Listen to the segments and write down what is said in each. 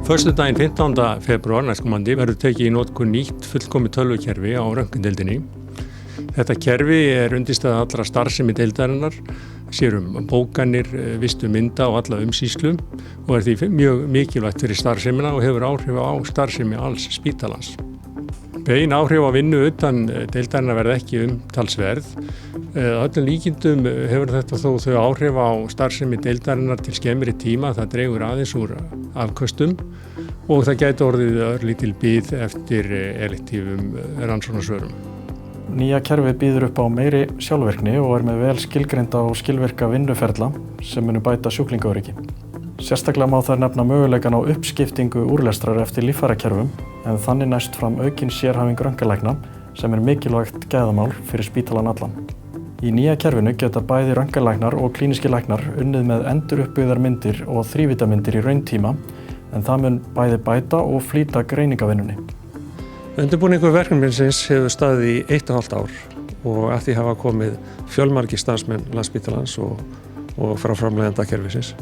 Föstudaginn 15. febrúar næstkomandi verður tekið í notkun nýtt fullkomið tölvukerfi á röntgendeildinni. Þetta kerfi undirstaða allra starfsemi deildarinnar, sér bókanir, vistu mynda og alla umsýslu og því mjög mikilvægt fyrir starfsemina og hefur áhrif á starfsemi alls spítalans. Bein áhrif á vinnu utan deildarinnar verða ekki umtalsverð. Öllum líkindum hefur þetta þó þau áhrif á starfsemi deildarinnar til skemmri tíma, það dregur aðeins úr afköstum og það gæti orðið örlítil bið eftir elektífum rannsóknarsvörum. Nýja kerfið býður upp á meiri sjálfvirkni og með vel skilgreinda og skilvirka vinnuferla sem munu bæta sjúklingaöryggi. Sérstaklega má þar nefna möguleikan á uppskiptingu úrlestrar eftir líffærakerfum en þannig næst fram aukin sérhæfing röntgenlækna sem mikilvægt gæðamál fyrir spítalann allan. Í nýja kerfinu geta bæði röntgenlæknar og klínískir læknar unnið með enduruppbyggðar myndir og þrívítamyndir í rauntíma en það mun bæði bæta og flýta greiningavinnunni. Undirbúningur verkefnisins hefur staðið í 1,5 ár og að því hafa komið fjölmargir starfsmenn Landspítalans og frá framleiðanda kerfisins.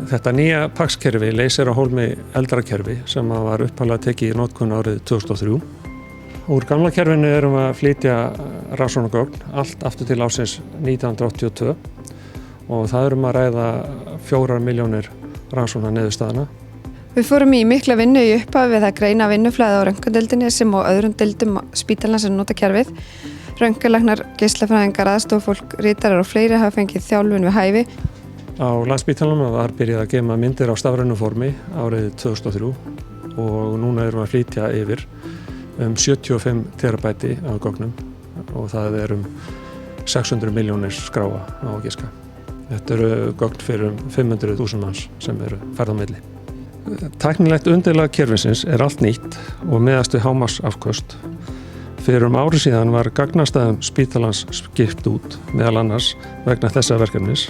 Þetta nýja PACS-kerfi leysir á hólmi eldra kerfi sem var upphaflega tekið í notkun árið 2003. Úr gamla kerfinu erum við að flytja rannsóknargögn allt aftur til ársins 1982 og það að ræða 4 milljónir rannsóknarniðurstaðna. Við fórum í mikla vinnu í upphafi við að greina vinnuflæði á röntgendeildinni sem og öðrum deildum spítalans sem nota kerfið. Röntgenlæknar, geislafræðingar, aðstofafólk, ritarar og fleiri hafa fengið þjálfun við hæfi. Á Landspítalanum var byrjað að geyma myndir á stafrænu formi árið 2003 og núna erum við að flytja yfir 75 terabæti af gögnum og það 600 milljónir skráa á giska. Þetta eru gögn fyrir 500.000 manns sem eru færð á milli. Tæknilegt undirlag kerfisins allt nýtt og miðast við hámarksafköst. Fyrir ári síðan var gagnastæðum spítalans skipt út, meðal annars vegna þessa verkefnis.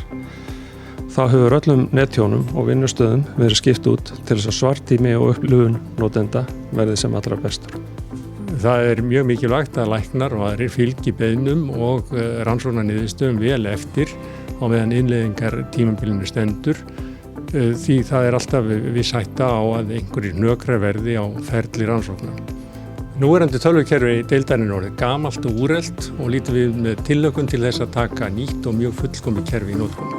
Þá hefur öllum nettjónum og vinnustöðum verið skipt út til þess að svartími og upplifun notenda verði sem allra bestur. Það mjög mikilvægt að læknar og aðrir fylgi beiðnum og rannsóknarniðurstöðum vel eftir á meðan innleiðingar tímabilinu stendur því það alltaf viss hætta á að einhverjir hnökrar verði á ferli rannsóknar. Núverandi tölvukerfi deildarinnar orðið gamalt og úrelt og lítum við með tillögun til þess að taka nýtt og mjög fullkomið kerfi í notkun.